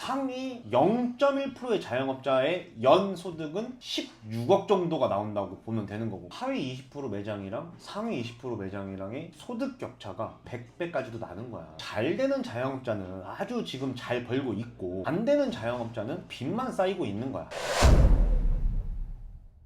상위 0.1%의 자영업자의 연 소득은 16억 정도가 나온다고 보면 되는 거고, 하위 20% 매장이랑 상위 20% 매장이랑의 소득 격차가 100배까지도 나는 거야. 잘 되는 자영업자는 아주 지금 잘 벌고 있고, 안 되는 자영업자는 빚만 쌓이고 있는 거야.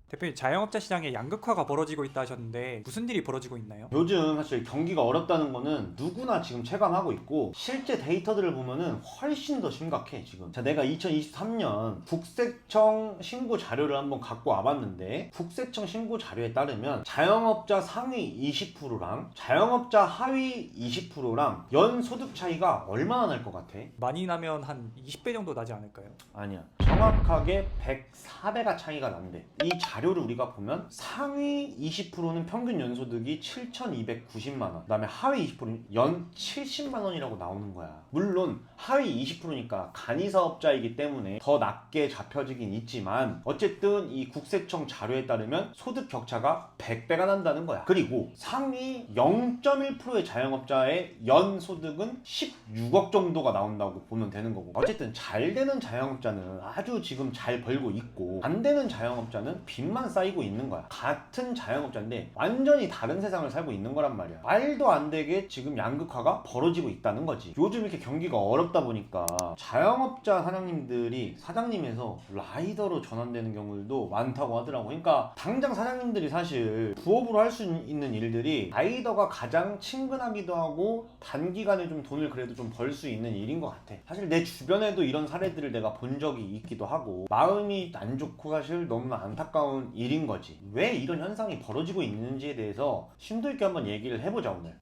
대표님, 자영업자 시장에 양극화가 벌어지고 있다 하셨는데 무슨 일이 벌어지고 있나요? 요즘 사실 경기가 어렵다는 거는 누구나 지금 체감하고 있고, 실제 데이터들을 보면은 훨씬 더 심각해 지금. 자, 내가 2023년 국세청 신고 자료를 한번 갖고 와봤는데, 국세청 신고 자료에 따르면 자영업자 상위 20%랑 자영업자 하위 20%랑 연 소득 차이가 얼마나 날 것 같아? 많이 나면 한 20배 정도 나지 않을까요? 아니야, 정확하게 104배가 차이가 난대. 이 자료를 우리가 보면 상위 20%는 평균 연소득이 7,290만원, 그 다음에 하위 20%는 연 70만원이라고 나오는 거야. 물론 하위 20%니까 간이사업자이기 때문에 더 낮게 잡혀지긴 있지만, 어쨌든 이 국세청 자료에 따르면 소득 격차가 100배가 난다는 거야. 그리고 상위 0.1%의 자영업자의 연 소득은 16억 정도가 나온다고 보면 되는 거고, 어쨌든 잘 되는 자영업자는 아주 지금 잘 벌고 있고, 안 되는 자영업자는 빚만 쌓이고 있는 거야. 같은 자영업자인데 완전히 다른 세상을 살고 있는 거란 말이야. 말도 안 되게 지금 양극화가 벌어지고 있다는 거지. 요즘 이렇게 경기가 어렵다 보니까 자영업자 사장님들이 사장님에서 라이더로 전환되는 경우들도 많다고 하더라고. 그러니까 당장 사장님들이 사실 부업으로 할 수 있는 일들이 라이더가 가장 친근하기도 하고, 단기간에 좀 돈을 그래도 좀 벌 수 있는 일인 것 같아. 사실 내 주변에도 이런 사례들을 내가 본 적이 있기도 하고, 마음이 안 좋고 사실 너무나 안타까운 일인 거지. 왜 이런 현상이 벌어지고 있는지에 대해서 심도 있게 한번 얘기를 해보자 오늘.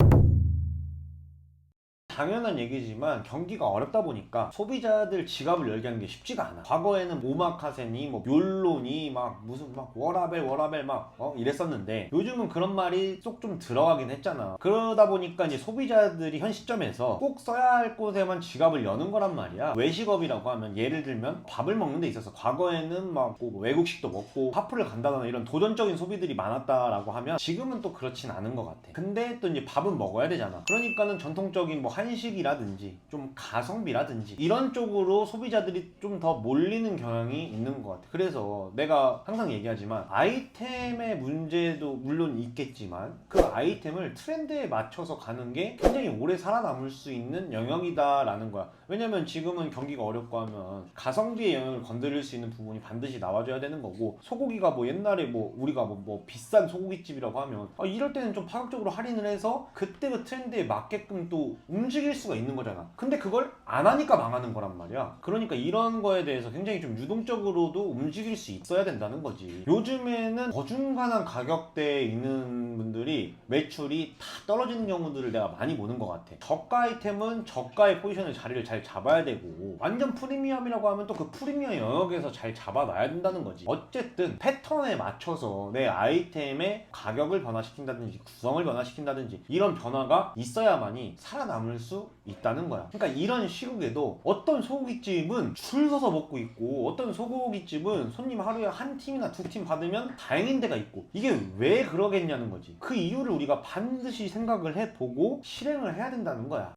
당연한 얘기지만 경기가 어렵다 보니까 소비자들 지갑을 열게 하는 게 쉽지가 않아. 과거에는 오마카세니 뭐 욜로니 막 무슨 막 워라벨 막 이랬었는데, 요즘은 그런 말이 쏙 좀 들어가긴 했잖아. 그러다 보니까 이제 소비자들이 현 시점에서 꼭 써야 할 곳에만 지갑을 여는 거란 말이야. 외식업이라고 하면, 예를 들면 밥을 먹는 데 있어서 과거에는 막 외국식도 먹고 파프를 간다거나 이런 도전적인 소비들이 많았다라고 하면, 지금은 또 그렇진 않은 것 같아. 근데 또 이제 밥은 먹어야 되잖아. 그러니까는 전통적인 뭐 한식이라든지 좀 가성비라든지 이런 쪽으로 소비자들이 좀 더 몰리는 경향이 있는 것 같아. 그래서 내가 항상 얘기하지만, 아이템의 문제도 물론 있겠지만 그 아이템을 트렌드에 맞춰서 가는 게 굉장히 오래 살아남을 수 있는 영역이다라는 거야. 왜냐면 지금은 경기가 어렵고 하면 가성비의 영역을 건드릴 수 있는 부분이 반드시 나와줘야 되는 거고, 소고기가 뭐 옛날에 뭐 우리가 뭐 비싼 소고기집이라고 하면 이럴 때는 좀 파격적으로 할인을 해서 그때 그 트렌드에 맞게끔 또 움직일 수가 있는 거잖아. 근데 그걸 안 하니까 망하는 거란 말이야. 그러니까 이런 거에 대해서 굉장히 좀 유동적으로도 움직일 수 있어야 된다는 거지. 요즘에는 어중간한 가격대에 있는 분들이 매출이 다 떨어지는 경우들을 내가 많이 보는 것 같아. 저가 아이템은 저가의 포지션을 자리를 잘 잡아야 되고, 완전 프리미엄이라고 하면 또 그 프리미엄 영역에서 잘 잡아놔야 된다는 거지. 어쨌든 패턴에 맞춰서 내 아이템의 가격을 변화시킨다든지 구성을 변화시킨다든지 이런 변화가 있어야만이 살아남을 수 있다는 거야. 그러니까 이런 시국에도 어떤 소고기집은 줄 서서 먹고 있고, 어떤 소고기집은 손님 하루에 한 팀이나 두 팀 받으면 다행인 데가 있고, 이게 왜 그러겠냐는 거지. 그 이유를 우리가 반드시 생각을 해보고 실행을 해야 된다는 거야.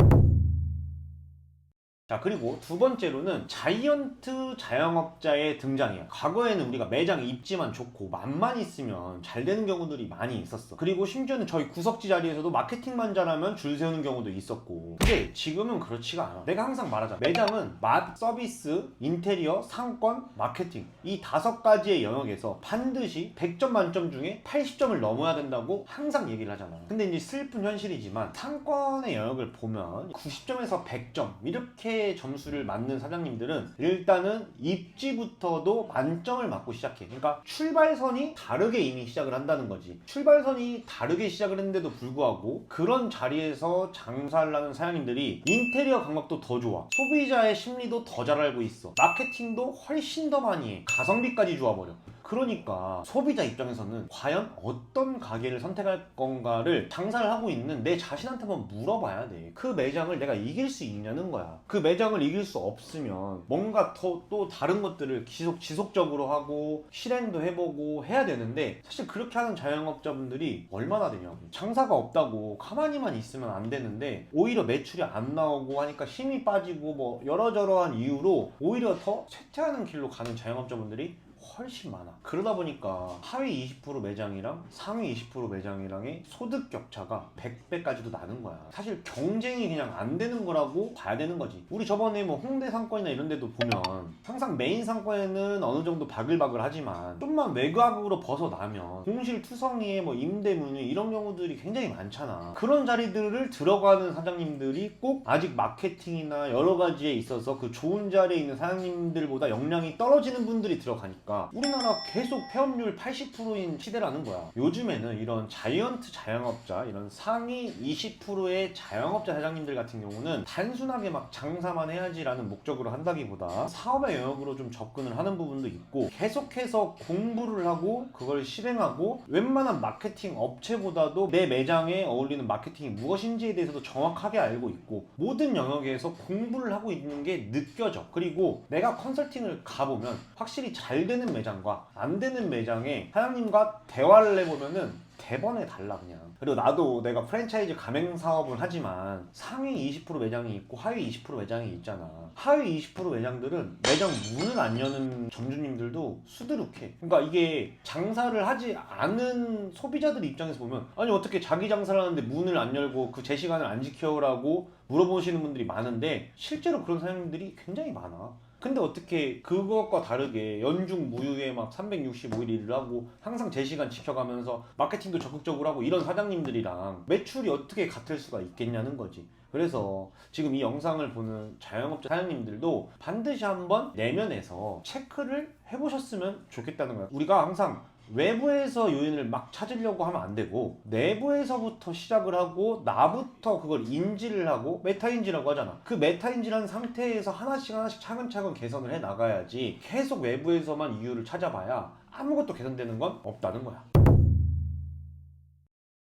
자, 그리고 두 번째로는 자이언트 자영업자의 등장이에요. 과거에는 우리가 매장에 입지만 좋고 맘만 있으면 잘 되는 경우들이 많이 있었어. 그리고 심지어는 저희 구석지 자리에서도 마케팅만 잘하면 줄 세우는 경우도 있었고. 근데 지금은 그렇지가 않아. 내가 항상 말하잖아. 매장은 맛, 서비스, 인테리어, 상권, 마케팅, 이 5가지의 영역에서 반드시 100점 만점 중에 80점을 넘어야 된다고 항상 얘기를 하잖아. 근데 이제 슬픈 현실이지만 상권의 영역을 보면 90점에서 100점 이렇게 점수를 맞는 사장님들은 일단은 입지부터도 만점을 맞고 시작해. 그러니까 출발선이 다르게 이미 시작을 한다는 거지. 출발선이 다르게 시작을 했는데도 불구하고 그런 자리에서 장사를 하는 사장님들이 인테리어 감각도 더 좋아, 소비자의 심리도 더 잘 알고 있어, 마케팅도 훨씬 더 많이 해, 가성비까지 좋아버려. 그러니까 소비자 입장에서는 과연 어떤 가게를 선택할 건가를 장사를 하고 있는 내 자신한테 한번 물어봐야 돼. 그 매장을 내가 이길 수 있냐는 거야. 그 매장을 이길 수 없으면 뭔가 또 다른 것들을 지속적으로 하고 실행도 해보고 해야 되는데, 사실 그렇게 하는 자영업자분들이 얼마나 되냐고. 장사가 없다고 가만히만 있으면 안 되는데 오히려 매출이 안 나오고 하니까 힘이 빠지고 뭐 여러저러한 이유로 오히려 더 쇠퇴하는 길로 가는 자영업자분들이 훨씬 많아. 그러다 보니까 하위 20% 매장이랑 상위 20% 매장이랑의 소득 격차가 100배까지도 나는 거야. 사실 경쟁이 그냥 안 되는 거라고 봐야 되는 거지. 우리 저번에 뭐 홍대 상권이나 이런 데도 보면 항상 메인 상권에는 어느 정도 바글바글 하지만 좀만 외곽으로 벗어나면 공실 투성이에 뭐 임대 문의 이런 경우들이 굉장히 많잖아. 그런 자리들을 들어가는 사장님들이 꼭 아직 마케팅이나 여러 가지에 있어서 그 좋은 자리에 있는 사장님들보다 역량이 떨어지는 분들이 들어가니까 우리나라 계속 폐업률 80%인 시대라는 거야. 요즘에는 이런 자이언트 자영업자, 이런 상위 20%의 자영업자 사장님들 같은 경우는 단순하게 막 장사만 해야지라는 목적으로 한다기보다 사업의 영역으로 좀 접근을 하는 부분도 있고, 계속해서 공부를 하고 그걸 실행하고 웬만한 마케팅 업체보다도 내 매장에 어울리는 마케팅이 무엇인지에 대해서도 정확하게 알고 있고, 모든 영역에서 공부를 하고 있는 게 느껴져. 그리고 내가 컨설팅을 가보면 확실히 잘 되는 매장과 안 되는 매장에 사장님과 대화를 해보면은 대번에 달라 그냥. 그리고 나도 내가 프랜차이즈 가맹 사업을 하지만 상위 20% 매장이 있고 하위 20% 매장이 있잖아. 하위 20% 매장들은 매장 문을 안 여는 점주님들도 수두룩해. 그러니까 이게 장사를 하지 않은 소비자들 입장에서 보면, 아니 어떻게 자기 장사를 하는데 문을 안 열고 그 제 시간을 안 지켜라고 물어보시는 분들이 많은데, 실제로 그런 사장님들이 굉장히 많아. 근데 어떻게 그것과 다르게 연중 무휴에 막 365일 일을 하고 항상 제 시간 지켜가면서 마케팅도 적극적으로 하고 이런 사장님들이랑 매출이 어떻게 같을 수가 있겠냐는 거지. 그래서 지금 이 영상을 보는 자영업자 사장님들도 반드시 한번 내면에서 체크를 해보셨으면 좋겠다는 거야. 우리가 항상 외부에서 요인을 막 찾으려고 하면 안 되고 내부에서부터 시작을 하고 나부터 그걸 인지를 하고 메타인지라고 하잖아. 그 메타인지라는 상태에서 하나씩 차근차근 개선을 해 나가야지, 계속 외부에서만 이유를 찾아봐야 아무것도 개선되는 건 없다는 거야.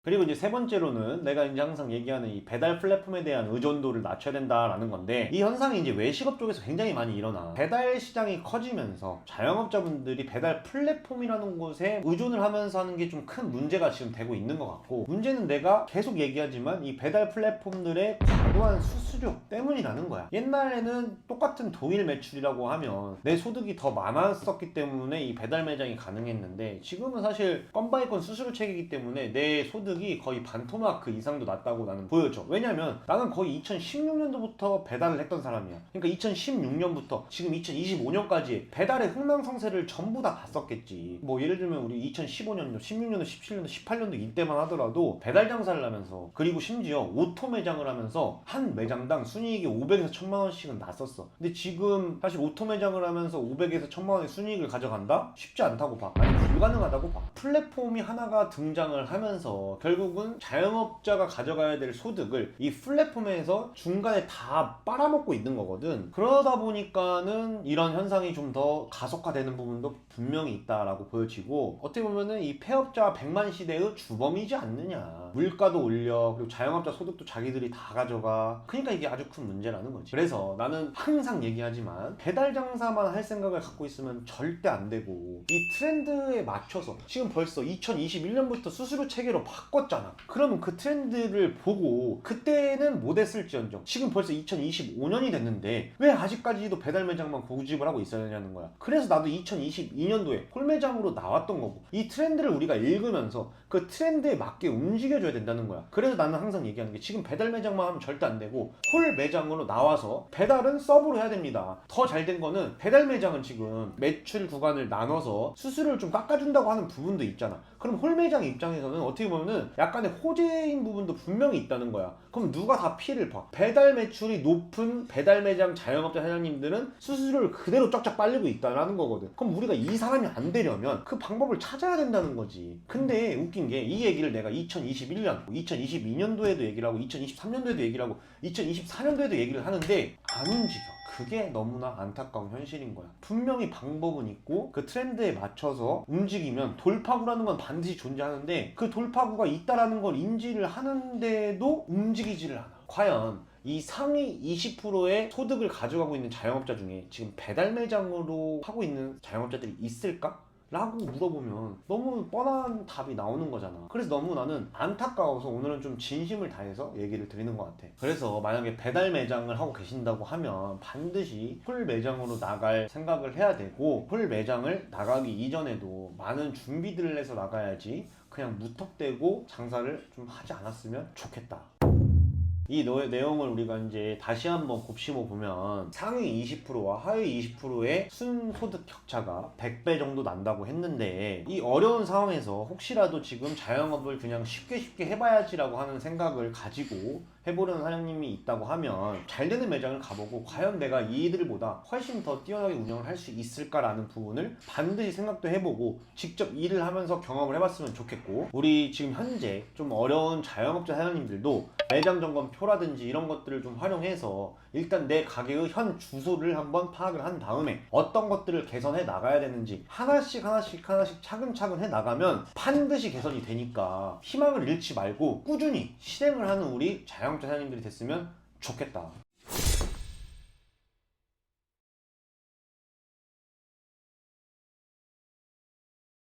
그리고 이제 세 번째로는 내가 이제 항상 얘기하는 이 배달 플랫폼에 대한 의존도를 낮춰야 된다라는 건데, 이 현상이 이제 외식업 쪽에서 굉장히 많이 일어나. 배달 시장이 커지면서 자영업자분들이 배달 플랫폼이라는 곳에 의존을 하면서 하는 게 좀 큰 문제가 지금 되고 있는 것 같고, 문제는 내가 계속 얘기하지만 이 배달 플랫폼들의 과도한 수수료 때문이라는 거야. 옛날에는 똑같은 동일 매출이라고 하면 내 소득이 더 많았었기 때문에 이 배달 매장이 가능했는데, 지금은 사실 건바이건 수수료 체계이기 때문에 내 소득이 거의 반토막 이상도 낮다고 나는 보여져. 왜냐면 나는 거의 2016년도부터 배달을 했던 사람이야. 그러니까 2016년부터 지금 2025년까지 배달의 흥망성쇠를 전부 다 봤었겠지. 뭐 예를 들면 우리 2015년도, 16년도, 17년도, 18년도 이때만 하더라도 배달 장사를 하면서, 그리고 심지어 오토 매장을 하면서 한 매장당 순이익이 500에서 1000만 원씩은 났었어. 근데 지금 사실 오토 매장을 하면서 500에서 1000만 원의 순이익을 가져간다? 쉽지 않다고 봐. 아니 불가능하다고 봐. 플랫폼이 하나가 등장을 하면서 결국은 자영업자가 가져가야 될 소득을 이 플랫폼에서 중간에 다 빨아먹고 있는 거거든. 그러다 보니까는 이런 현상이 좀 더 가속화되는 부분도 분명히 있다라고 보여지고, 어떻게 보면은 이 폐업자 100만 시대의 주범이지 않느냐. 물가도 올려, 그리고 자영업자 소득도 자기들이 다 가져가. 그러니까 이게 아주 큰 문제라는 거지. 그래서 나는 항상 얘기하지만 배달 장사만 할 생각을 갖고 있으면 절대 안 되고, 이 트렌드에 맞춰서 지금 벌써 2021년부터 수수료 체계로 바꿨잖아. 그러면 그 트렌드를 보고 그때는 못했을지언정 지금 벌써 2025년이 됐는데 왜 아직까지도 배달 매장만 고집을 하고 있어야 되냐는 거야. 그래서 나도 2022년도에 홀매장으로 나왔던 거고, 이 트렌드를 우리가 읽으면서 그 트렌드에 맞게 움직여줘야 된다는 거야. 그래서 나는 항상 얘기하는 게, 지금 배달 매장만 하면 절대 안 되고 홀 매장으로 나와서 배달은 서브로 해야 됩니다. 더 잘 된 거는 배달 매장은 지금 매출 구간을 나눠서 수수료를 좀 깎아준다고 하는 부분도 있잖아. 그럼 홀 매장 입장에서는 어떻게 보면은 약간의 호재인 부분도 분명히 있다는 거야. 그럼 누가 다 피해를 봐? 배달 매출이 높은 배달 매장 자영업자 사장님들은 수수료를 그대로 쫙쫙 빨리고 있다는 거거든. 그럼 우리가 이 사람이 안 되려면 그 방법을 찾아야 된다는 거지. 근데 웃긴 게, 이 얘기를 내가 2021년, 2022년도에도 얘기를 하고 2023년도에도 얘기를 하고 2024년도에도 얘기를 하는데 안 움직여. 그게 너무나 안타까운 현실인 거야. 분명히 방법은 있고 그 트렌드에 맞춰서 움직이면 돌파구라는 건 반드시 존재하는데 그 돌파구가 있다라는 걸 인지를 하는데도 움직이지를 않아. 과연 이 상위 20%의 소득을 가져가고 있는 자영업자 중에 지금 배달 매장으로 하고 있는 자영업자들이 있을까? 라고 물어보면 너무 뻔한 답이 나오는 거잖아. 그래서 너무 나는 안타까워서 오늘은 좀 진심을 다해서 얘기를 드리는 것 같아. 그래서 만약에 배달 매장을 하고 계신다고 하면 반드시 풀 매장으로 나갈 생각을 해야 되고, 풀 매장을 나가기 이전에도 많은 준비들을 해서 나가야지 그냥 무턱대고 장사를 좀 하지 않았으면 좋겠다. 이 내용을 우리가 이제 다시 한번 곱씹어 보면 상위 20%와 하위 20%의 순소득 격차가 100배 정도 난다고 했는데, 이 어려운 상황에서 혹시라도 지금 자영업을 그냥 쉽게 해봐야지라고 하는 생각을 가지고 해보려는 사장님이 있다고 하면 잘 되는 매장을 가보고 과연 내가 이들보다 훨씬 더 뛰어나게 운영을 할 수 있을까라는 부분을 반드시 생각도 해보고 직접 일을 하면서 경험을 해봤으면 좋겠고, 우리 지금 현재 좀 어려운 자영업자 사장님들도 매장 점검 표라든지 이런 것들을 좀 활용해서 일단 내 가게의 현 주소를 한번 파악을 한 다음에 어떤 것들을 개선해 나가야 되는지 하나씩 차근차근 해 나가면 반드시 개선이 되니까 희망을 잃지 말고 꾸준히 실행을 하는 우리 자영업자 사장님들이 됐으면 좋겠다.